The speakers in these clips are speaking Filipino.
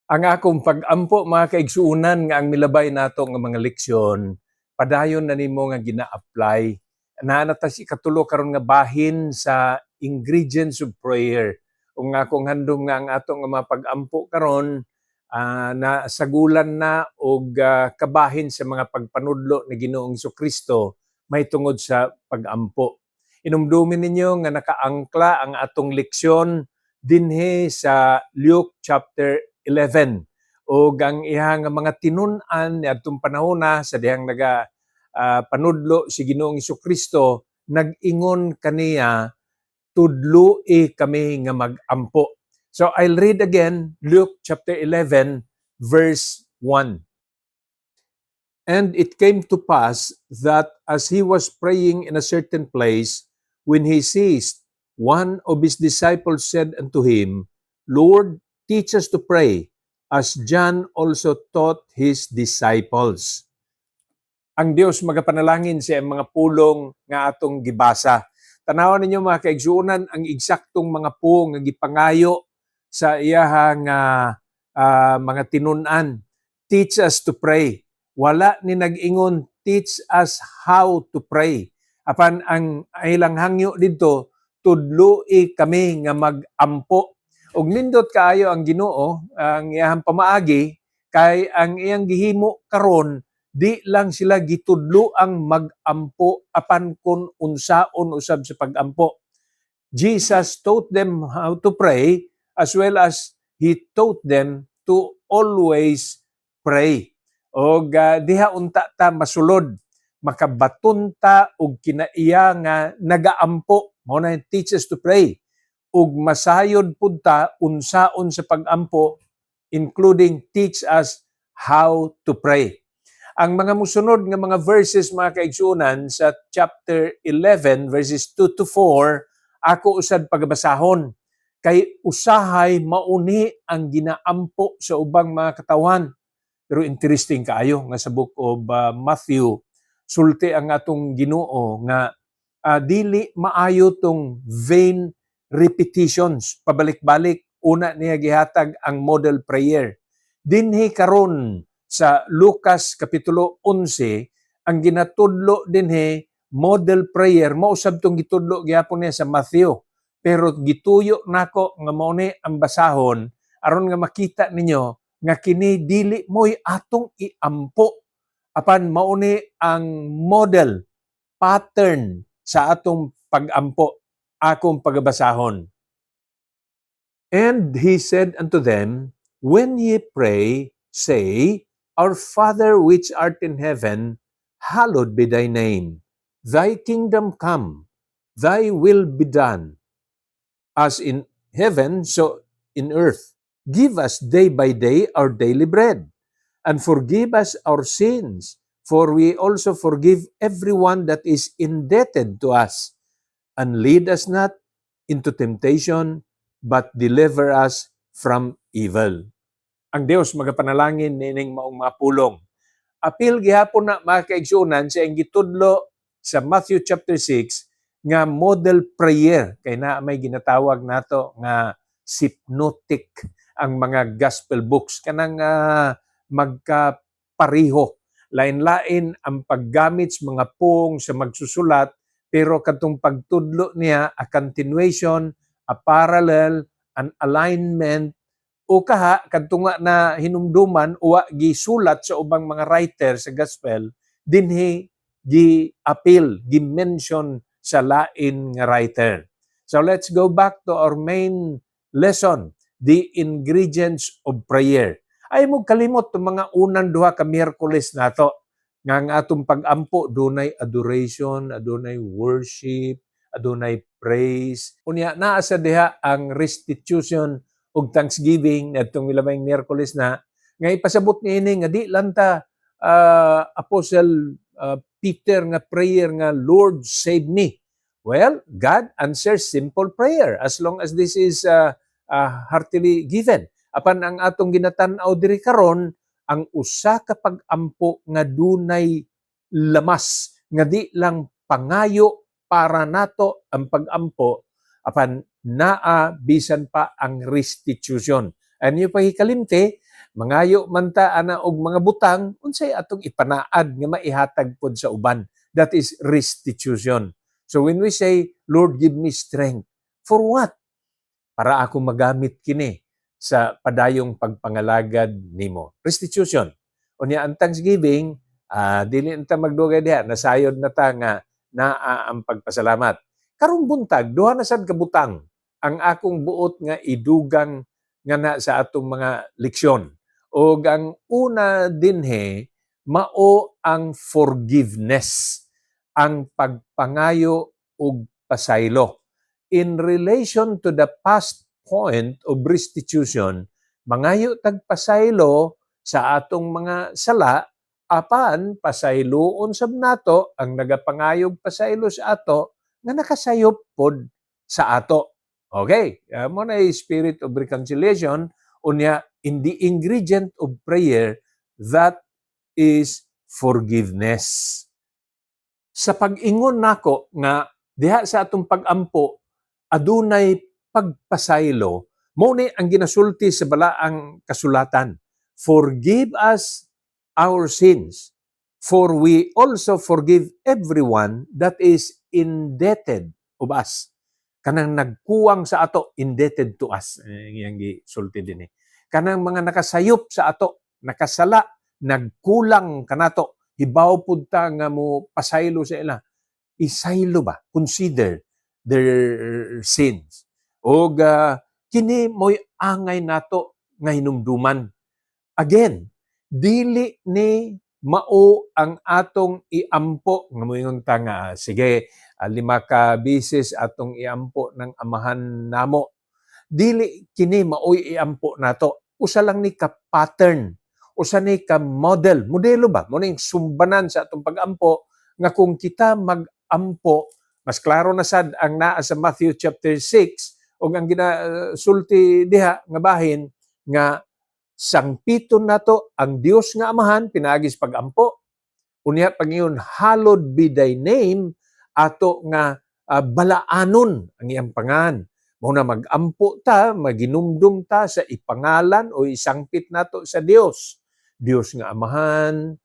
Ang akong pag-ampo mga kaigsuunan nga ang milabay nato nga mga leksyon, padayon na nimo nga gina-apply. Naanata si katulo karon nga bahin sa ingredients of prayer. Ug nga akong handom nga ang ato nga mga pag-ampo karon na sagulan na og kabahin sa mga pagpanudlo ni Ginoong Kristo may tungod sa pag-ampo. Inumdumin ninyo nga nakaangkla ang atong leksyon dinhi sa Luke chapter 11 o ang ihang mga tinun-an niadtong panahona sa dihang naga panudlo si Ginoong Kristo nag-ingon kaniya tudloi kami nga mag-ampo. So I'll read again Luke chapter 11 verse 1. And it came to pass that as he was praying in a certain place, when he ceased, one of his disciples said unto him, Lord, teach us to pray, as John also taught his disciples. Ang Dios magapanalangin sa mga pulong nga atong gibasa. Tanawan ninyo mga kaigsuunan ang eksaktong mga pulong nga gipangayo sa iyahang mga tinun-an. Teach us to pray. Wala ni nag-ingon, teach us how to pray. Apan ang ilang hangyo dito, tudloi kami nga mag-ampo. Ug nindot kaayo ang Ginoo, ang iyang pamaagi, kay ang iyang gihimo karon di lang sila gitudlo ang mag-ampo apan kun unsaon usab sa pag-ampo. Jesus taught them how to pray as well as He taught them to always pray. O diha unta ta masulod, makabatunta og kinaiya nga nagaampo, mao na teach us to pray. Ug masayod pud ta unsaon sa pag-ampo, including teach us how to pray. Ang mga musunod nga mga verses mga kaigsuunan sa chapter 11 verses 2 to 4 ako usad pagbasahon kay usahay mauni ang ginaampo sa ubang mga katawan. Pero interesting kaayo nga sa book of Matthew sulti ang atong Ginoo nga dili maayo tong vain repetitions, pabalik-balik. Una niya gihatag ang model prayer. Dinhi karon sa Lucas Kapitulo 11, ang ginatudlo dinhi model prayer, mausab tong gitudlo gyapon niya sa Matthew. Pero gituyo nako nga mao ni ang basahon aron nga makita ninyo nga kini dili mo'y atong iampo. Apan mao ni ang model, pattern sa atong pag-ampo, akong pagbasahon. And he said unto them, when ye pray, say, Our Father which art in heaven, hallowed be thy name. Thy kingdom come, thy will be done, as in heaven, so in earth. Give us day by day our daily bread, and forgive us our sins, for we also forgive everyone that is indebted to us. And lead us not into temptation, but deliver us from evil. Ang Dios magapanalangin nining maong mapulong. Apil gihapon na mga kaigsuunan sa gitudlo sa Matthew chapter 6 nga model prayer kay na may ginatawag nato nga synoptic ang mga gospel books kanang magkapariho. Lain-lain ang paggamit sa mga pung sa magsusulat pero katong pagtudlo niya a continuation, a parallel, an alignment o kaha kadto nga na hinumduman uwa gisulat sa ubang mga writer sa gospel dinhi gi-appeal, gi-mention sa lain nga writer. So let's go back to our main lesson, the ingredients of prayer. Ay mo kalimot tong mga unang duha ka Miyerkules nato nga ang atong pag-ampo dunay adoration, adunay worship, adunay praise. Unya naa sa diha ang restitution og thanksgiving nadtong milamayng Miyerkules na nga ipasabot niini nga di lang ta Apostle Peter nga prayer nga Lord save me. Well, God answers simple prayer as long as this is heartily given. Apan ang atong ginatan-aw diri karon ang usa ka pag-ampo nga dunay lamas nga di lang pangayo para nato ang pag-ampo apan naa bisan pa ang restitution. Ano yung pagkikalimti mangayo man ta ana og mga butang, unsay atong ipanaad nga maihatag pod sa uban. That is restitution. So when we say, Lord, give me strength, for what? Para ako magamit kini sa padayong pagpangalagad nimo. Restitution. Unya ang thanksgiving, dili ta magdugay diha, nasayod na ta nga naa ang pagpasalamat. Karong buntag, duha na sad ka butang ang akong buot nga idugang nga na sa atong mga leksyon. O ang una dinhe, mao ang forgiveness, ang pagpangayo og pasaylo. In relation to the past point of restitution, mangayo tag pasaylo sa atong mga sala, apan pasayloon sab nato ang nagapangayog pasaylo sa ato nga nakasayop pod sa ato. Okay, mo na spirit of reconciliation, unya in the ingredient of prayer, that is forgiveness. Sa pag-ingon nako nga diha sa atong pag-ampo adunay pagpasaylo, mo ni ang ginasulti sa balaang kasulatan. Forgive us our sins, for we also forgive everyone that is indebted of us. Kanang nagkuwang sa ato, indebted to us. Yang gisulti din eh. Kanang mga nakasayop sa ato, nakasala, nagkulang kanato, hibaw pud ta nga mo pasaylo sa ila. Isaylo ba? Consider their sins. O kini mo'y angay nato nga hinumduman. Again, dili ni mao ang atong iampo nga moingon ta nga sige 5 ka bisis atong iampo ng amahan namo. Dili kini maoy iampo nato. Usa lang ni ka pattern, usa ni ka modelo ba? Mo ning sumbanan sa atong pag-ampo nga kung kita mag-ampo, mas klaro na sad ang naa sa Matthew chapter 6 ug ang ginasulti diha nga bahin nga sangpiton nato ang Dios nga Amahan pinaagis pag-ampo. Unya pangingon, hallowed be thy name, ato nga balaanon ang iyang pangan. Mao na mag-ampo ta, maginumdum ta sa ipangalan o isangpit nato sa Dios. Dios nga Amahan,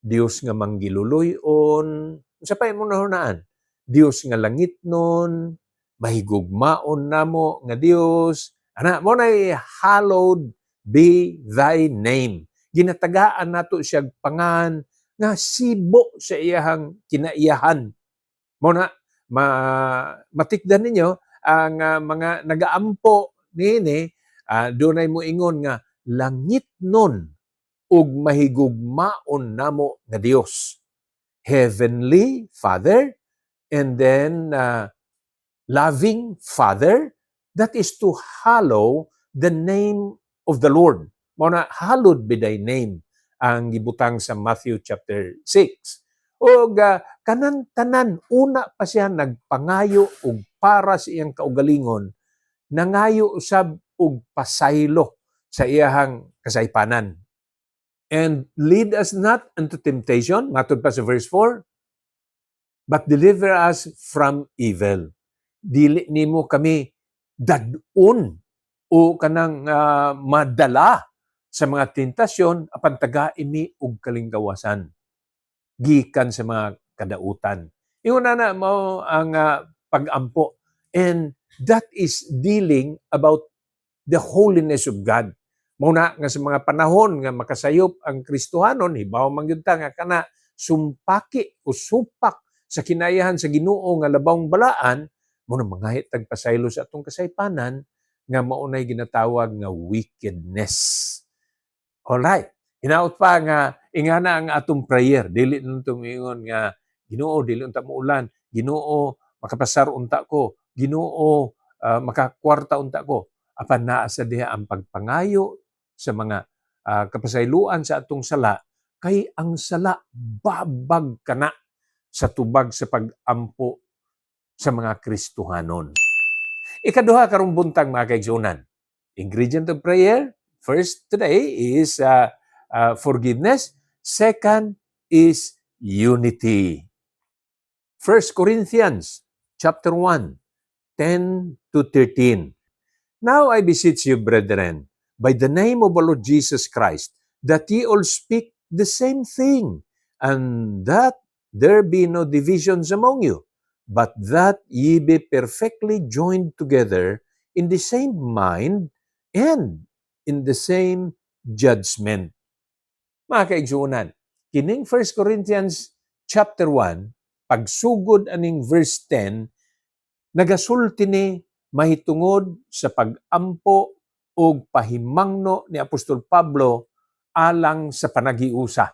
Dios nga manggiluluyon, sa pa mo nahunaan, Dios nga langitnon, mahigugmaon namo nga Dios. Ana mo nay hallowed be thy name. Ginatagaan nato siya pangan nga sibo sa iyahang kinaiyahan. Mo na matikdan ninyo ang mga nagaampo niini, dunay mo ingon nga langitnon ug mahigugmaon namo nga Dios. Heavenly Father, and then loving Father, that is to hallow the name of the Lord. Mao na hallowed be thy name ang gibutang sa Matthew chapter 6. O kanan tanan una pa siya nagpangayo og para sa iyang kaugalingon, nangayo usab og pasaylo sa iyahang kasaypanan. And lead us not into temptation, matod pa sa verse 4, but deliver us from evil. Dili nimo kami dadun o kanang madala sa mga tentasyon apan taga-imi og kalingkawasan gikan sa mga kadautan. Ingon na mao ang pag-ampo, and that is dealing about the holiness of God. Mao na nga sa mga panahon nga makasayop ang Kristohanon, hibaw man gyud ta nga kana sumpaki o supak sa kinayahan sa Ginoo nga labawng balaan, mo na mangahit tag pasaylo sa atong kasaypanan nga maunay ginatawag nga wickedness. Alright. Hinaut pa nga ingana ang atong prayer, dili nutong ingon nga Ginoo dili unta mo ulan, Ginoo makapasar unta ko, Ginoo makakwarta unta ko. Apan naa sa diha ang pagpangayo sa mga kapasayloan sa atong sala, kay ang sala babag kana sa tubag sa pag-ampo sa mga Kristohanon. Ikaduha karong buntag mga kaigsunan. Ingredient of prayer, first today is forgiveness. Second is unity. 1 Corinthians chapter 1, 10 to 13. Now I beseech you, brethren, by the name of our Lord Jesus Christ, that ye all speak the same thing, and that there be no divisions among you, but that ye be perfectly joined together in the same mind and in the same judgment. Mga kaigsuunan, kining 1 Corinthians chapter 1, pagsugod aning verse 10, nagasulti ni mahitungod sa pag-ampo o pahimangno ni Apostol Pablo alang sa panagiusa.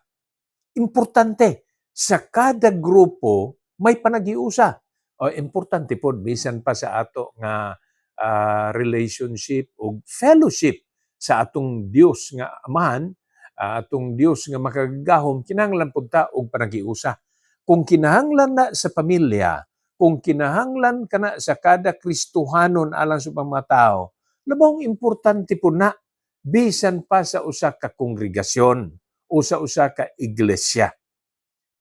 Importante, sa kada grupo may panagiusa. O importante po bisan pa sa ato nga relationship o fellowship sa atong Dios nga Amahan, atong Dios nga makagagahom, kinahanglan pud ta og panagiusa. Kung kinahanglan na sa pamilya, kung kinahanglan kana sa kada Kristohanon alang sa mga tao, labang importante po na bisan pa sa usa ka kongregasyon o sa usa ka iglesia.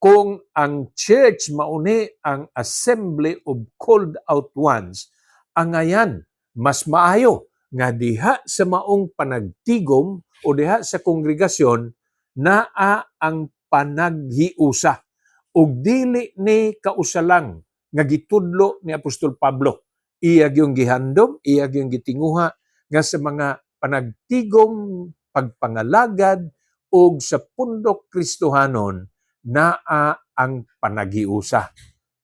Kung ang church mauni ang assembly of called out ones, angayan mas maayo nga diha sa maong panagtigom o diha sa kongregasyon naa ang panaghiusa ug dili ni kausalang nga gitudlo ni Apostol Pablo. Iya gyung gihandom, iya gyung gitinguha nga sa mga panagtigom, pagpangalagad ug sa pundok Kristohanon naa ang panagiusa.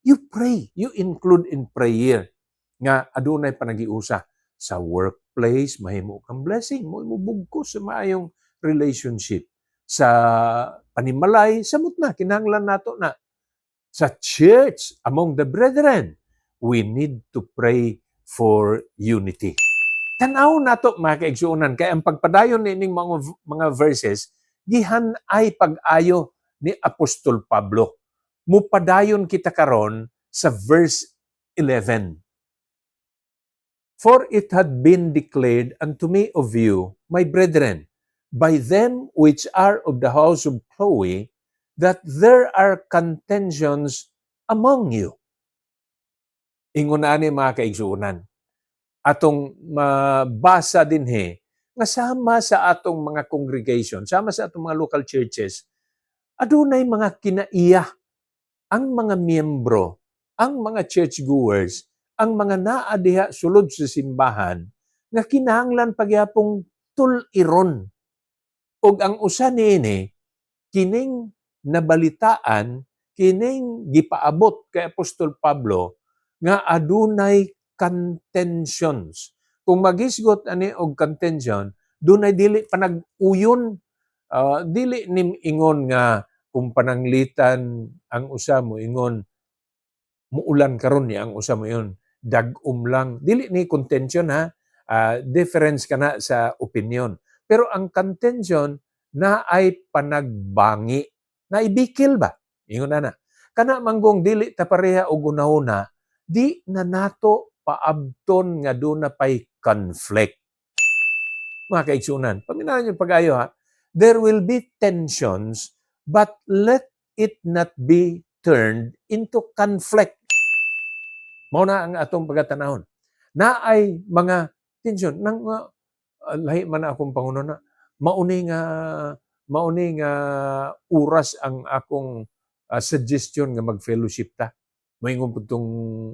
You pray, you include in prayer nga adunay panagiusa sa workplace, mahimo kang blessing, mo bugkos sa maayong relationship. Sa panimalay, samot na, kinahanglan nato na. Sa church, among the brethren, we need to pray for unity. Tanaw nato mga kaigsuunan, kaya ang pagpadayon nining mga verses, gihan ay pag-ayo ni Apostol Pablo. Mupadayon kita karon sa verse 11. For it had been declared unto me of you, my brethren, by them which are of the house of Chloe, that there are contentions among you. Ingon ani mga kaigsuunan, atong mabasa dinhi nga sama sa atong mga congregation, sama sa atong mga local churches, adunay mga kinaiya ang mga miyembro, ang mga churchgoers, ang mga naa diha sulod sa simbahan nga kinahanglan pagyapong tul-iron. Ug ang usa niini kining nabalitaan, kining gipaabot kay Apostol Pablo nga adunay contentions. Kung magisgot ani og contention, dunay dili panag-uyon, dili nim ingon nga kung pananglitan ang usa mo ingon muulan karon ni ang usa mo ingon dag-um lang. Dili ni contention ha, difference kana sa opinion. Pero ang contention na ay panagbangi, na ibikil ba? Ingon na. Kana manggong dili ta pareha og una-una, di na nato paabton nga doon na pa'y conflict. Mga kaigsunan, paminahan yung pag-ayo ha, there will be tensions, but let it not be turned into conflict. Mao na ang atong pagkatanahon. Na ay mga tension, nang lahi man akong panguno na, mauni nga oras ang akong suggestion nga mag-fellowship ta. Moingon pud tong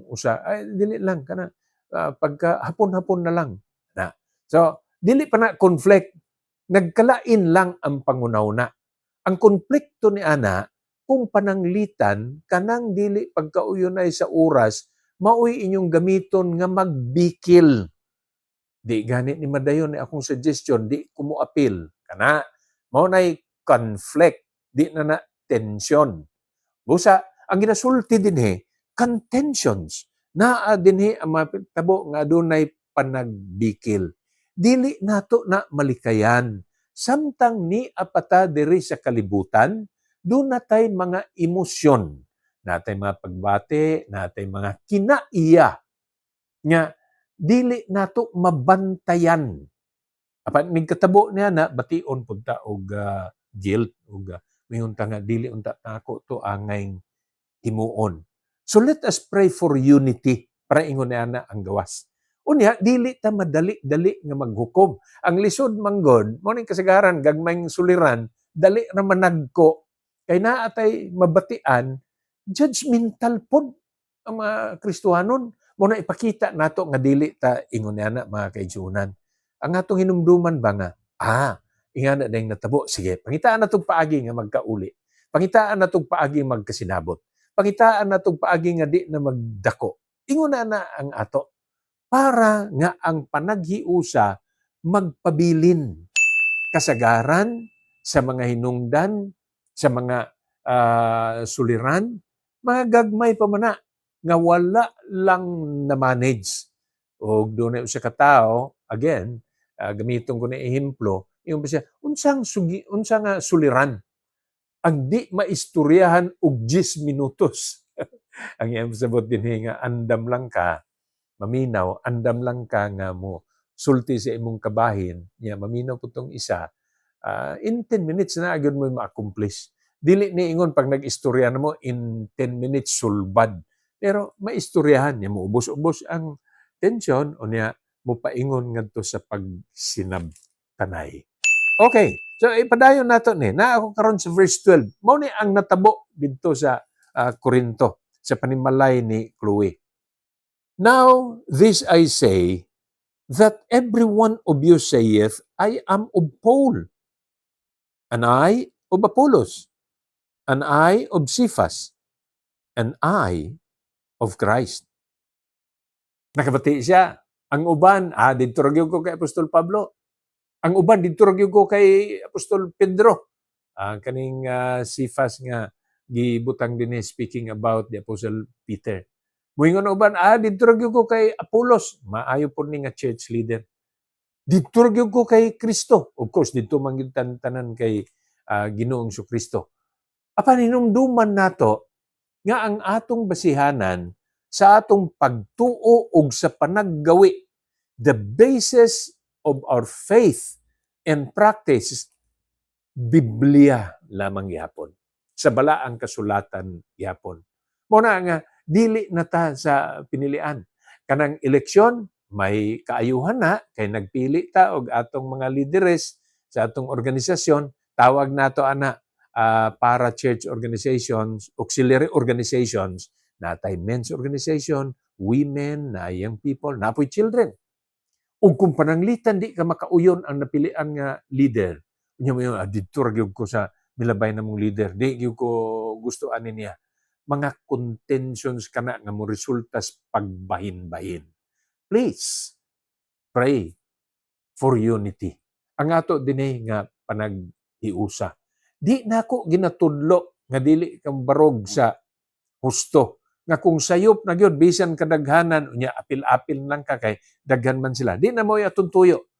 usa, ay dili lang kana pagka hapon-hapon na lang. Na. So, dili pa na conflict, nagkalain lang ang pangunaw na. Ang konflikto ni ana kung pananglitan kanang dili pagkauyonay sa oras, maoy inyong gamiton nga magbikil. Di gani ni madayon ni akong suggestion, di ko mo appeal. Kana, mao nay conflict, di na tension. Busa, ang ginasulti dinhi, contentions. Naa dinhi ang mapitabo nga adunay panagbikil. Dili nato na malikayan. Samtang ni apata diri sa kalibutan, doon natay mga emosyon. Natay mga pagbate, natay mga kinaiya. Nga, dili nato mabantayan. Apan nigkatabo niya na bation pud ta og guilt og mingon ta nga dili unta nako to angay himuon. So let us pray for unity para ingon niya na ang gawas. Unya dili ta madali-dali nga maghukom. Ang lisod manggod mo ning kasagaran gagmayng suliran, dali ra managko kay naa tay mabatian, judgmental pod ang mga Kristiyanon. Mo na ipakita nato nga dili ta ingon ana mga kaigsuonan. Ang atong hinumduman ba nga, ingana dayong natabo, sige, pangitaan natong paagi nga magkauli. Pangitaan natong paagi magkasinabot. Pangitaan natong paagi nga di na magdako. Ingon na ang ato para nga ang panaghiusa magpabilin kasagaran sa mga hinungdan, sa mga suliran, mga gagmay pa man nga wala lang na-manage. O doon na sa katao, again, gamiton ko na ehemplo, yung ba siya, unsang suliran, ang di maistoryahan og 10 minutos. Ang iyang sabot din nga, andam lang ka, maminaw, andam lang ka nga mo, sulti sa imong kabahin, niya maminaw po tong isa, in 10 minutes na agad mo ma-accomplish. Dili ni ingon pag nag-istorya na mo, in 10 minutes sulbad. Pero maistoryahan niya mo ubos-ubos ang tensyon o niya mo paingon ngadto sa pagsinabtanay. Okay, so ipadayon nato ni na ako karon sa verse 12. Mao ni ang natabo didto sa Korinto sa panimalay ni Chloe. Now this I say, that every one of you saith, I am of Paul, and I of Apollos, and I of Cephas, and I of Christ. Nakabati siya. Ang uban, dito ra gyud ko kay Apostol Pablo. Ang uban, dito ra gyud ko kay Apostol Pedro. Kaning Cephas nga gibutang dinhi speaking about the Apostle Peter. Moingon uban, dito ra gyud ko kay Apollos. Maayo po ni nga church leader. Dito ra gyud ko kay Kristo. Of course, dito man gyud tanan kay Ginoong Kristo. Apan hinumduman nato nga ang atong basihanan sa atong pagtuo ug sa panaggawi, the basis of our faith and practice, Biblia lamang gyapon. Sa balaang kasulatan gyapon. Mo na nga dili na ta sa pinilian. Kanang eleksyon may kaayuhan na kay nagpili ta og atong mga lideres sa atong organisasyon, tawag nato ana para church organizations, auxiliary organizations, natay men's organization, women, na young people, napoy children. Ug kung pananglitan di ka makauyon ang napilian nga leader, unya mo yung didto ra gyud ko sa milabay na mong leader, di gyud ko gusto ani niya. Mga contentions kana nga mo resulta sa pagbahin-bahin. Please pray for unity. Ang ato dinhi nga panaghiusa. Di nako ginatudlo nga dili kang barog sa husto. Nga kung sayop na gyud bisan kadaghanan unya apil-apil lang ka kay daghan man sila. Di na mo atong tuyo.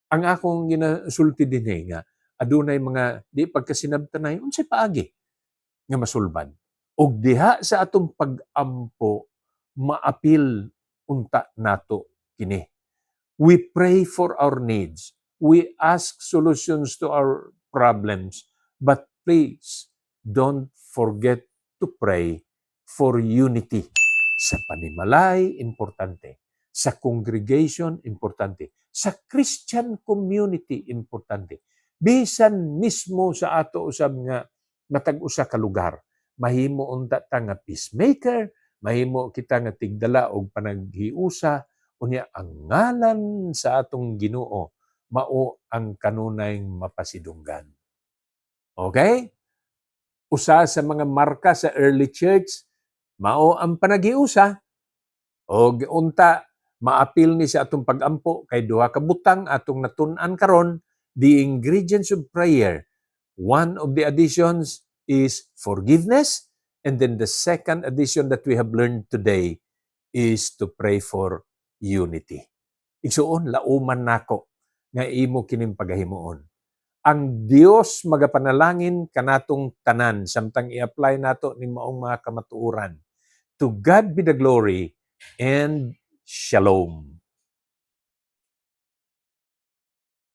Ang akong ginasulti dinhi nga adunay mga di pagkasinabtanay unsay paagi nga masulbad. Og diha sa atong pag-ampo maapil unta nato kini. We pray for our needs. We ask solutions to our problems. But please, don't forget to pray for unity. Sa panimalay, importante. Sa congregation, importante. Sa Christian community, importante. Bisan mismo sa ato usab nga matag-usa ka lugar, mahimo unta ta nga peacemaker, mahimo kita nga tigdala og panaghiusa, unya ang ngalan sa atong Ginoo mao ang kanunay mapasidunggan. Okay? Usa sa mga marka sa early church mao ang panaghiusa. Og unta maapil ni sa atong pag-ampo kay duha ka butang atong natun-an karon, the ingredients of prayer. One of the additions is forgiveness, and then the second addition that we have learned today is to pray for unity. Igsuon, lauman nako nga imo kining pagahimuon. Ang Dios magapanalangin kanatong tanan samtang i-apply nato ni maong mga kamatuoran. To God be the glory and shalom.